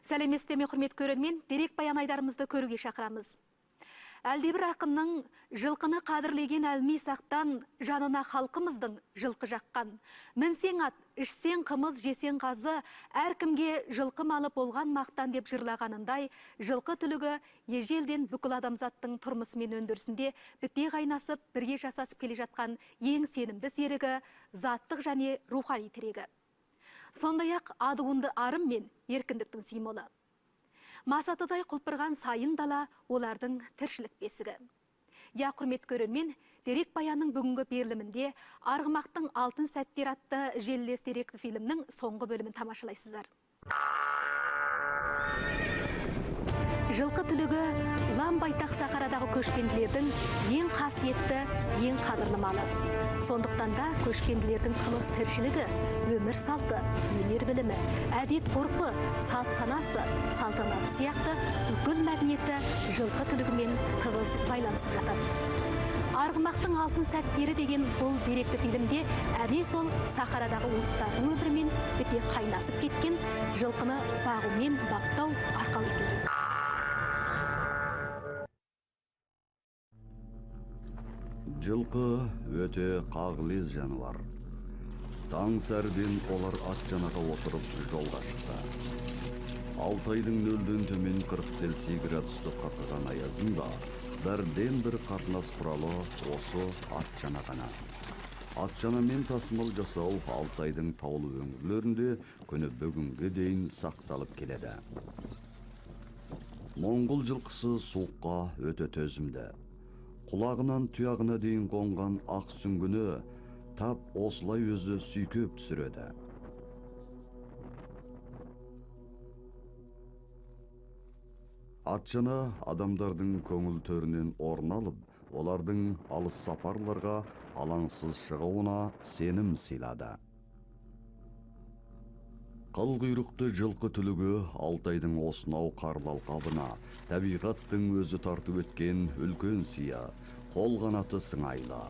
Сәлеметсіздер ме, құрметті көрермен, дерек баян айдарымызды көруге шақырамыз. Әлдебір ақынның жылқыны қадірлеген әлми сақтан, жанына халқымыздың жылқы жаққан. Мінсең ат, ішсең қымыз, жесең қазы, әркімге жылқы малы болған мақтан деп жырлағанындай, жылқы түлігі ежелден бүкіл адамзаттың тұрмысы мен өндірісінде біте қайнасып, бірге жасасып келе жатқан ең сенімді серігі, заттық және рухани тірегі. Сондай-ақ адуынды арым мен еркіндіктің символы. Масатыдай құлпырған сайын дала олардың тіршілік бесігі. Я, құрметті көрермен, дерек баянның бүгінгі берілімінде Арғымақтың алтын сәттер атты желілес деректі фильмнің соңғы бөлімін тамашалайсыздар. Жылқы түлігі ұлан байтақ сахарадағы көшпенділердің ең қасиетті, ең қадірлі малы. Сондықтан да көшпенділердің тыныс тіршілігі, өмір салты, өнер білімі, әдет ғұрпы, салт санасы, салтанаты сияқты бүкіл мәдениеті жылқы түлігімен тығыз байланысып жатады. Арғымақтың алтын сәттері деген бұл деректі фильмде әне сол сахарадағы ұлттардың өмірімен біте қайнасып кеткен жылқыны бағумен баптау арқау етілген. Жылқы өте қағылез жануар. Таң сәрден олар ат жанаға отырып жолға шықты. Алтайдың нөлден төмен 40 Цельсий градусты қақыған аязында бірден бір қатынас құралы осы ат жана ғана. Ат жанамен тасымал жасау Алтайдың таулы өңірлерінде күні бүгінге дейін сақталып келеді. Моңғол жылқысы суыққа өте төзімді. Құлағынан тұяғына дейін қонған ақ сүңгіні тап осылай өзі сүйкеп түсіреді. Атжана адамдардың көңіл төрінен орын алып, олардың алыс сапарларға алаңсыз шығуына сенім сыйлады. Қылқұйрықты жылқы түлігі Алтайдың осынау қарлы алқабына табиғаттың өзі тартып өткен үлкен сия, қол қанаты сыңайлы.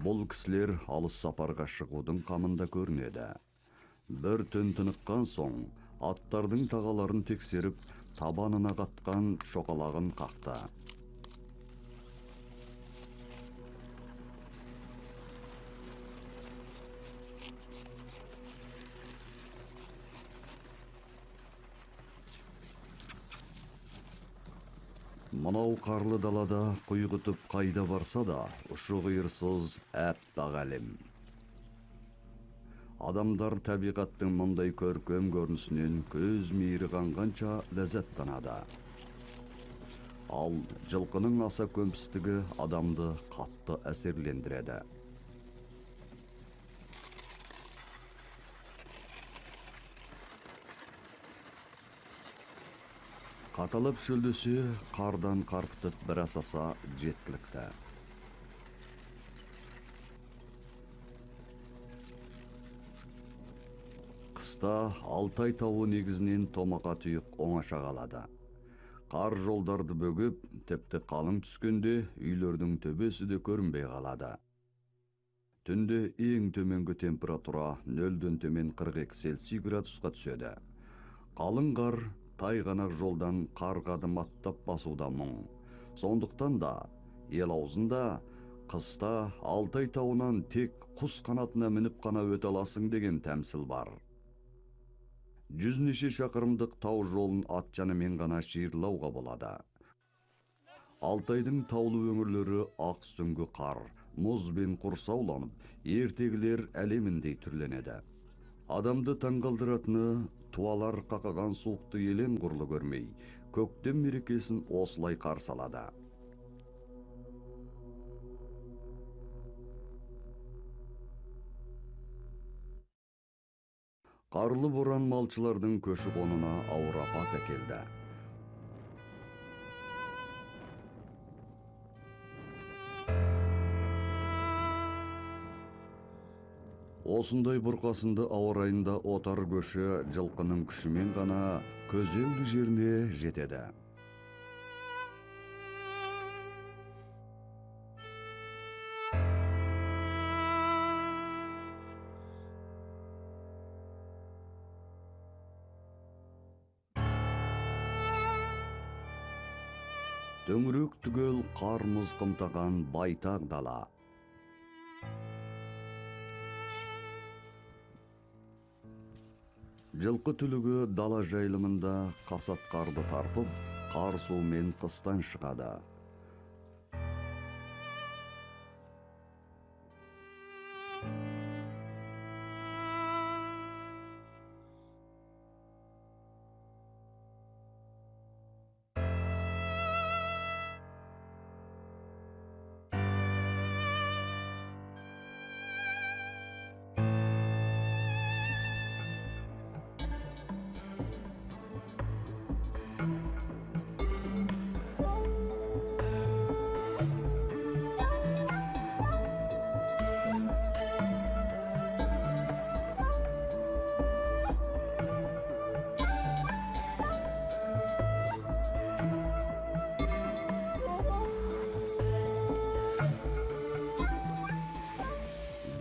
Бұл кісілер алыс сапарға шығудың қамында көрінеді. Бір түн тыныққан соң, аттардың тағаларын тексеріп, табанына қатқан шоқалағын қақты. Мынау қарлы далада құйғытып қайда барса да, ұшы-қиырсыз әппақ әлем. Адамдар табиғаттың мұндай көркем көрінісінен көз мейірі қанғанша ләззаттанады. Ал жылқының аса көмпістігі адамды қатты әсерлендіреді. Қаталып шөлдесе, қардан қарпытып бір асаса жеткілікті. Қыста Алтай тауы негізінен томақа тұйық оңаша қалады. Қар жолдарды бөгіп, тіпті қалың түскенде үйлердің төбесі де көрінбей қалады. Түнде ең төменгі температура 0-ден төмен 42 Цельсий градусқа түседі. Қалың қар тайғанақ жолдан қарғадым аттап басуда мұң. Сондықтан да ел аузында қыста Алтай тауынан тек құс қанатына мініп қана өте аласың деген тәмсіл бар. Жүзнеше шақырымдық тау жолын ат жанымен ғана шиырлауға болады. Алтайдың таулы өңірлері ақ сүңгі қар, мұз бен құрсауланып, ертегілер әлеміндей түрленеді. Адамды таңғалдыратыны туалар қақаған суықты елен құрлы көрмей, көктем мерекесін осылай қарсы алады. Қарлы боран малшылардың көші-қонына ауыр апат әкелді. Осындай бұрқасынды ауа райында отар көші жылқының күшімен ғана көзеулі жеріне жетеді. Төңірек түгел қар мұз қымтаған байтақ дала. Жылқы түлігі дала жайылымында қасат қарды тарпып, қар суымен қыстан шығады.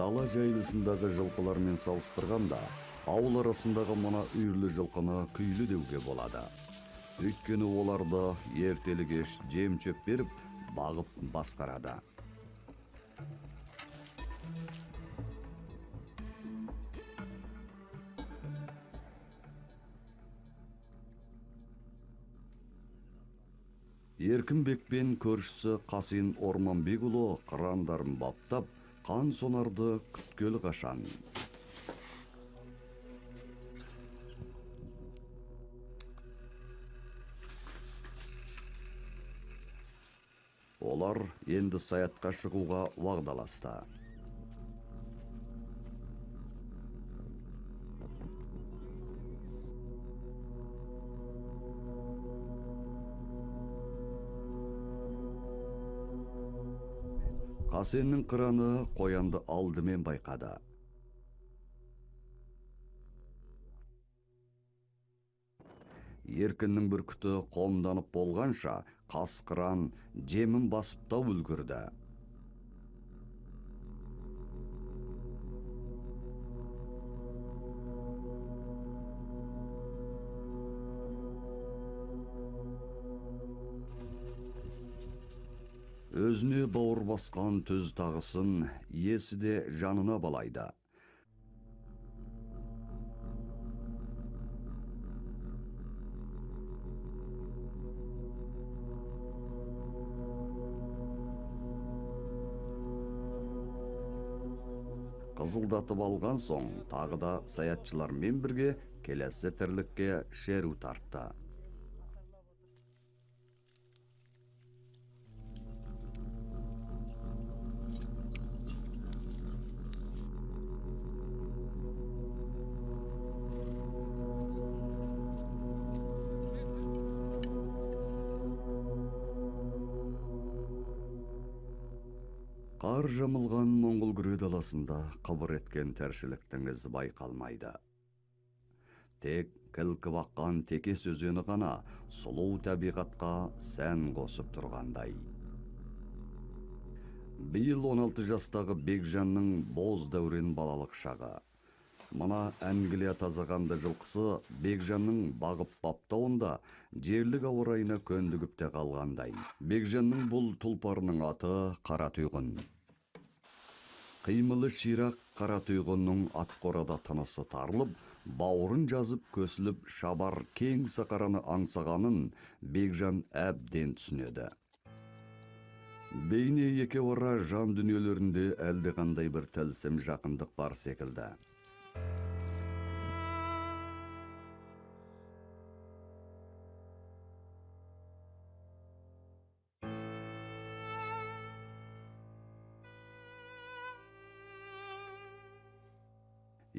Дала жайылысындағы жылқылармен салыстырғанда, ауыл арасындағы мына үйірлі жылқыны күйлі деуге болады. Өйткені оларды ертелі-кеш жем шөп беріп, бағып басқарады. Еркінбекпен көршісі Қасен Орманбекұлы қырандарын баптап, қан сонарды күткелі қашан. Олар енді саятқа шығуға уағдаласты. Қасеннің қыраны қоянды алдымен байқады. Еркіннің бүркіті қомданып болғанша, қас қыран жемін басып та үлгірді. Өзіне бауыр басқан төз тағысын иесі де жанына балайды. Қызылдатып алған соң, тағы да саятшылармен бірге келесі тірлікке шеру тартты. Қар жамылған Моңғол күре даласында қыбыр еткен тіршіліктің ізі байқалмайды. Тек кілкіп аққан Текес өзені ғана сұлу табиғатқа сән қосып тұрғандай. Биыл 16 жастағы Бекжанның боз дәурен балалық шағы. Мына Англия тазағанды жылқысы Бекжанның бағып баптауында жерлік ауа райына көндігіп те қалғандай. Бекжанның бұл тұлпарының аты Қаратұйғын. Қимылы ширақ Қаратұйғынның атқорада тынысы тарылып, бауырын жазып көсіліп шабар кең сақараны аңсағанын Бекжан әбден түсінеді. Бейне екеуара жан дүниелерінде әлдеқандай бір тылсым жақындық бар секілді.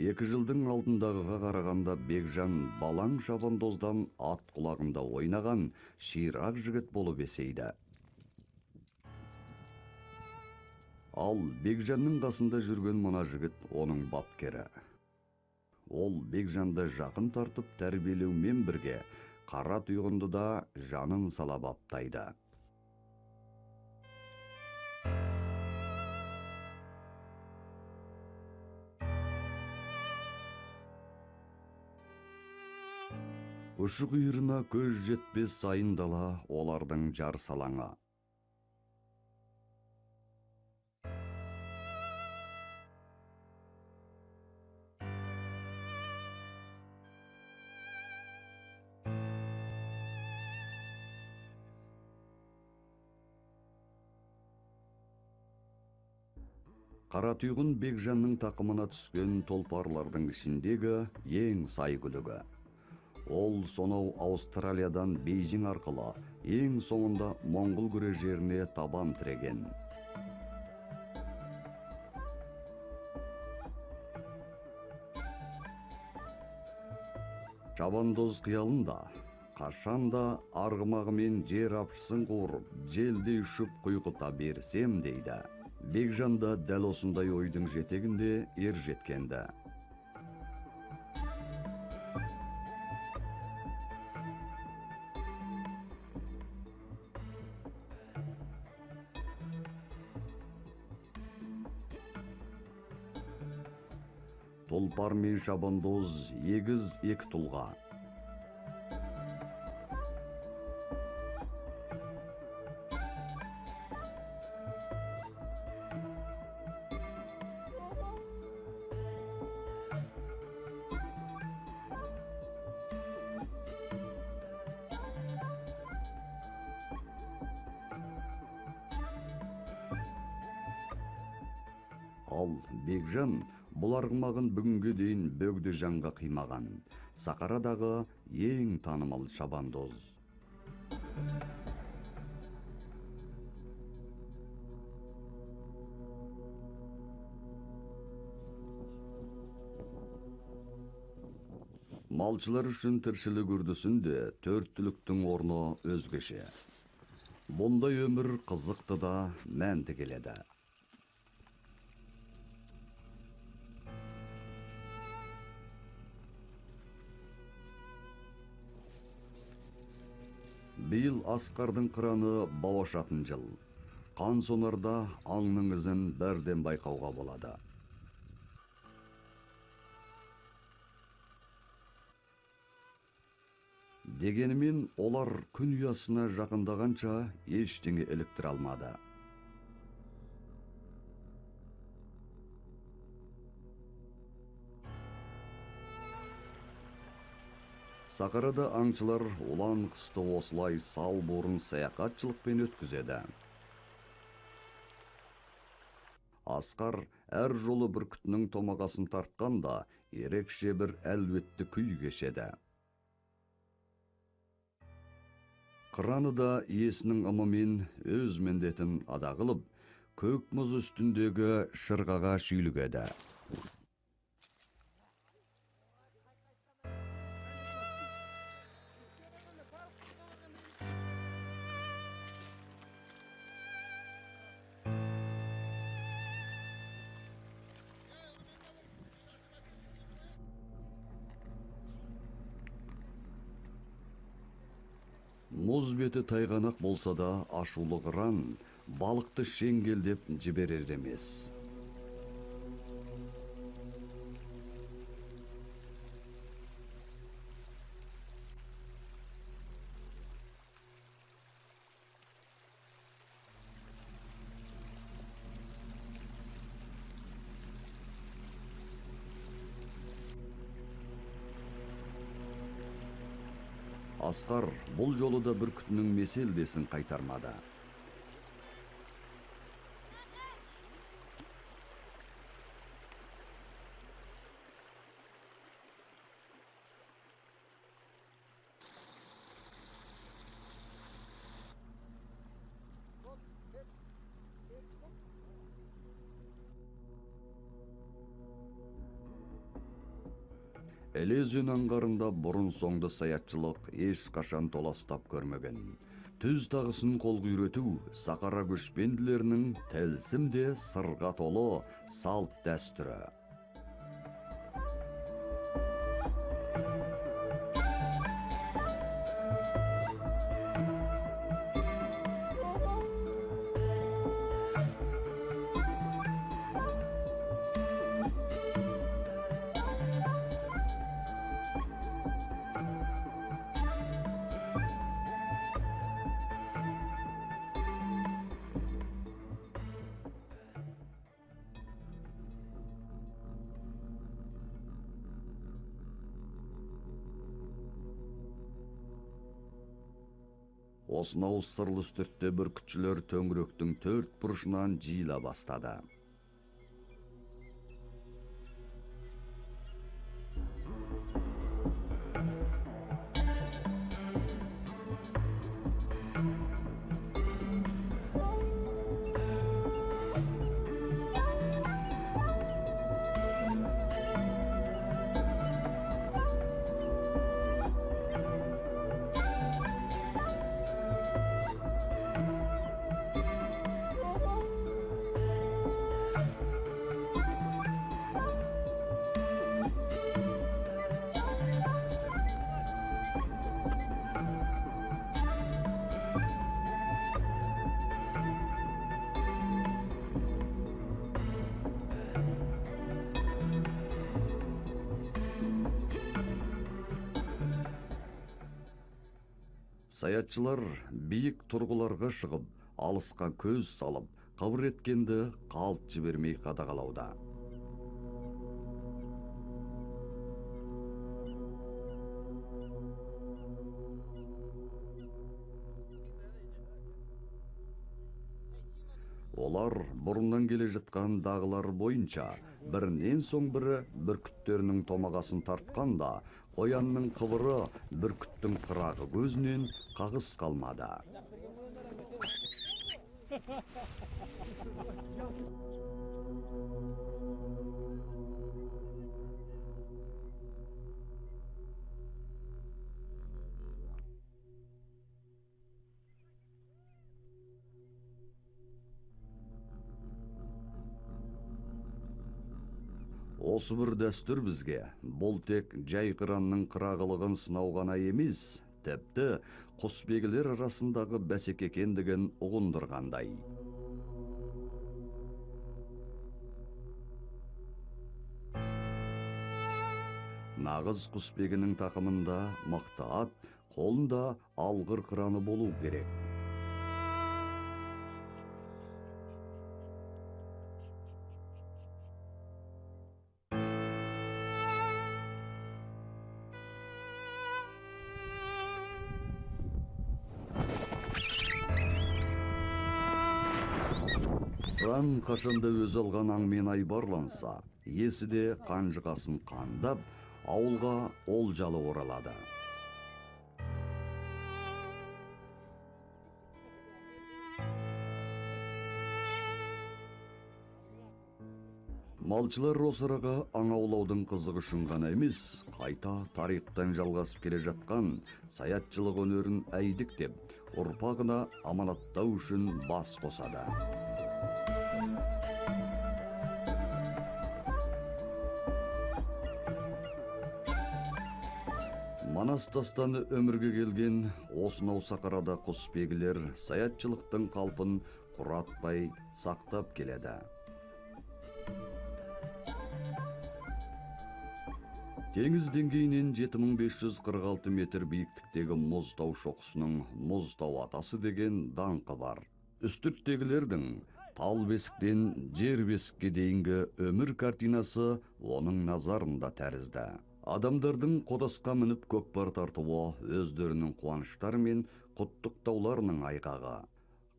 Екі жылдың алдындағыға қарағанда Бекжан балаң шабандоздан ат құлағында ойнаған ширақ жігіт болып есейді. Ал Бекжанның қасында жүрген мына жігіт оның бапкері. Ол Бекжанды жақын тартып тәрбиелеумен бірге қара тұйғынды да жанын сала баптайды. Ұшы қиырына көз жетпес сайын дала олардың жар салаңы. Қаратүйғын Бекжанның тақымына түскен толпарлардың ішіндегі ең сай күлігі. Ол сонау Аустралиядан Бейжің арқылы ең соңында Моңғол күре жеріне табан тіреген. Шабандоз қиялында қашанда арғымағымен жер апшысын қуырып, желдей ұшып құйғыта берсем дейді. Бекжан да дәл осындай ойдың жетегінде ер жеткенді. Толпар мен шабандоз егіз екі тұлға. Ал Бекжан бұл арғымағын бүгінге дейін бөгде жанға қимаған. Сақарадағы ең танымал шабандоз. Малшылар үшін тіршілік үрдісінде төрт түліктің орны өзгеше. Бұндай өмір қызықты да мәнді келеді. Биыл Асқардың қыраны бауашатын жыл. Қан сонарда аңның ізін бірден байқауға болады. Дегенімен олар күн ұясына жақындағанша ештеңе іліктіре алмады. Сақарада аңшылар ұлан қысты осылай сал борын саяхатшылықпен өткізеді. Асқар әр жолы бүркітінің томағасын тартқанда ерекше бір әлуетті күй кешеді. Қыраны да иесінің ымымен өз міндетін ада қылып, көк мұз үстіндегі шырғаға шүйлігеді. Мұз беті тайғанақ болса да ашулы қыран балықты шеңгелдеп жіберер емес. Асқар бұл жолы да бүркітінің меселдесін қайтармады. Іле өзен аңғарында бұрын соңды саятшылық еш қашан толастап көрмеген. түз тағысын қолға үйрету сақара көшпенділерінің тәлсім де сырға толы салт дәстүрі. Осынау сырлы үстіртте бүркітшілер төңіректің төрт бұрышынан жиыла бастады. Саятшылар биік тұрғыларға шығып, алысқа көз салып, қыбыр еткенді қалт жібермей қадағалауда. Олар бұрыннан келе жатқан дағылар бойынша бірінен соң бірі бүркіттерінің томағасын тартқанда, қоянның қыбыры бүркіттің қырағы көзінен қағыс қалмады. Осы бір дәстүр бізге, бұл тек жай қыранның қырағылығын сынау ғана емес, тіпті құсбегілер арасындағы бәсеке екендігін ұғындырғандай. Нағыз құсбегінің тақымында мықты ат, қолында алғыр қыраны болу керек. Қыран қашанда өз алған аңмен айбарланса, есі де қанжығасын қандап, ауылға олжалы оралады. Малшылар осы араға аң аулаудың қызығы үшін ғана емес, қайта тарихтан жалғасып келе жатқан саятшылық өнерін әйдіктеп, ұрпағына аманаттау үшін бас қосады. Манас дастаны өмірге келген осынау сақарада құсбегілер саятшылықтың қалпын құратпай сақтап келеді. Теңіз деңгейінен 7546 метр биіктіктегі мұз тау шоқысының мұз тау атасы деген даңқы бар. Үстірттегілердің тал бесіктен жер бесікке дейінгі өмір картинасы оның назарында тәрізді. Адамдардың қодасқа мініп көкпар тартуы өздерінің қуаныштары мен құттықтауларының айғағы.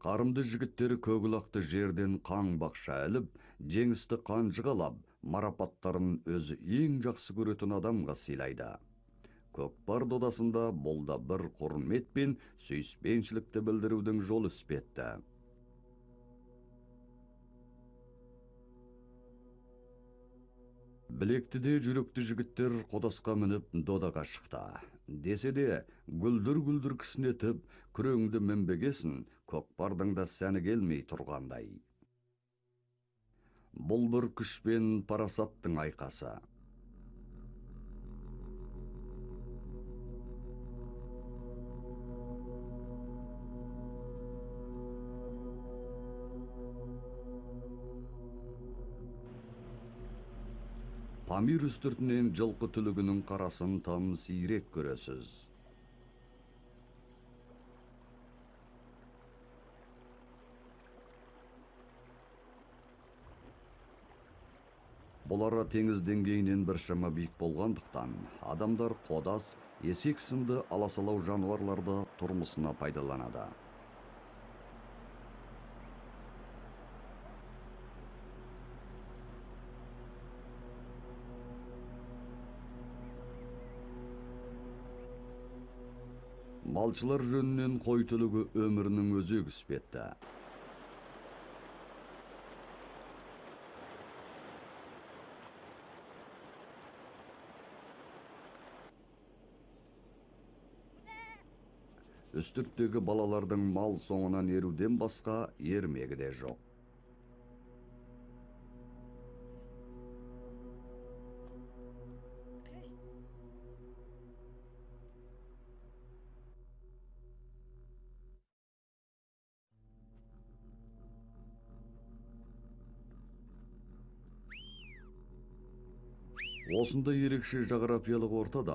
Қарымды жігіттері көгілақты жерден қан бақша әліп, жеңісті қанжығалап, марапаттарын өзі ең жақсы көретін адамға сыйлайды. Көкпар додасында бұл да бір құрмет пен сүйіспеншілікті білдірудің жол іспетті. Білекті де жүректі жігіттер қодасқа мініп додаға шықты. Десе де, гүлдір кісінетіп, күреңді мінбегесін, көкпардың да сәні келмей тұрғандай. Бұл бір күш пен парасаттың айқасы. Памир үстіртінен жылқы түлігінің қарасын там сирек көресіз. Бұлары теңіз деңгейінен біршама биік болғандықтан, адамдар қодас, есек сынды аласалау жануарларды тұрмысына пайдаланады. Малшылар жөнінен қой түлігі өмірінің өзек іспетті. Үстірттегі балалардың мал соңынан еруден басқа ермегі де жоқ. Осында ерекше жағрапиялық ортада,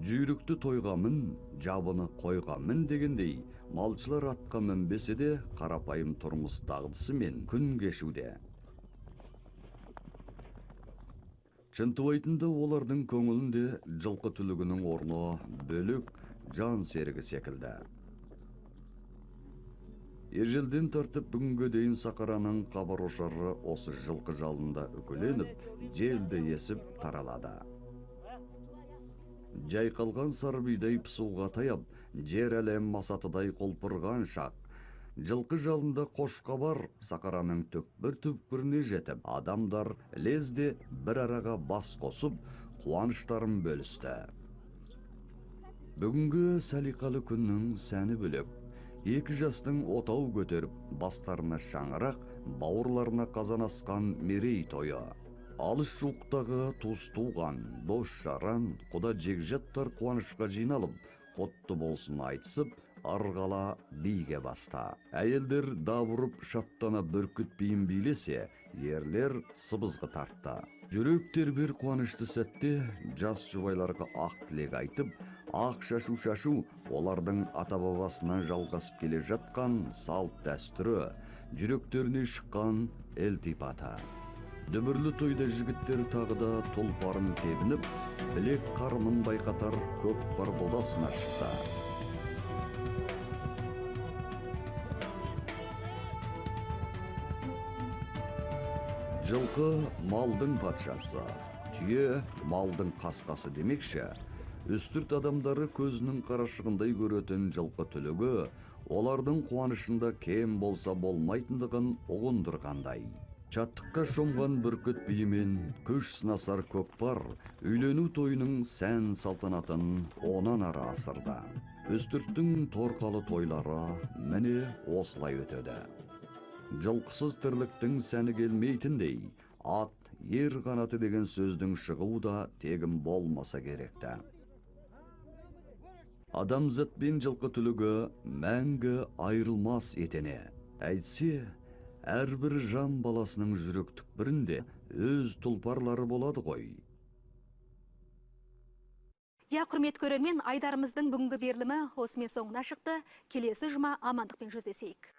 жүйрікті тойға мін, жабыны қойға мін дегендей, малшылар атқа мінбесе де қарапайым тұрмыс дағдысы мен күн кешуде. Шынтуайтында олардың көңілінде жылқы түлігінің орны бөлек жан серігі секілді. Ежелден тартып бүгінге дейін Сақараның қабар-ошары осы жылқы жалында үкіленіп, желді есіп таралады. Жайқалған сарбидай пысуға таяп, жер әлем масатыдай қолпырған шақ, жылқы жалында қошқабар Сақараның түкпір-түкпіріне жетіп, адамдар лезде бір араға бас қосып, қуаныштарын бөлісті. Бүгінгі салиқалы күннің сәні бөлек. Екі жастың отау көтеріп, бастарына шаңырақ, бауырларына қазан асқан мерей тойы. Алыс жуықтағы туыс туған, дос жаран, құда жекжаттар қуанышқа жиналып, құтты болсын айтысып, арғала биге баста. Әйелдер дабырып шаттана бүркіт биін билесе, ерлер сыбызғы тартты. Жүректер бір қуанышты сәтте жас жұбайларға ақ тілек айтып, ақ шашу олардың ата-бабасынан жалғасып келе жатқан салт дәстүрі, жүректеріне шыққан ілтипаты. Дүбірлі тойда жігіттер тағы да тұлпарын тебініп, білек қарымын байқатар көкпар додасына шықты. Жылқы малдың патшасы, түйе малдың қасқасы демекші, үстірт адамдары көзінің қарашығындай көретін жылқы түлігі, олардың қуанышында кем болса болмайтындығын ұғындырғандай. Шаттыққа шомған бүркіт биімен күш сынасар көкпар, үйлену тойының сән салтанатын онан ары асырды. Үстірттің торқалы тойлары міне осылай өтеді. Жылқысыз тірліктің сәні келмейтіндей, ат, ер қанаты деген сөздің шығуы да тегін болмаса керекті. Адамзат пен жылқы түлігі мәңгі айрылмас етене. Әйтсе, әрбір жан баласының жүрек түкпірінде өз тұлпарлары болады ғой. Құрмет көрермен, айдарымыздың бүгінгі берілімі осымен соңына шықты. Келесі жұма амандықпен жүздесейік.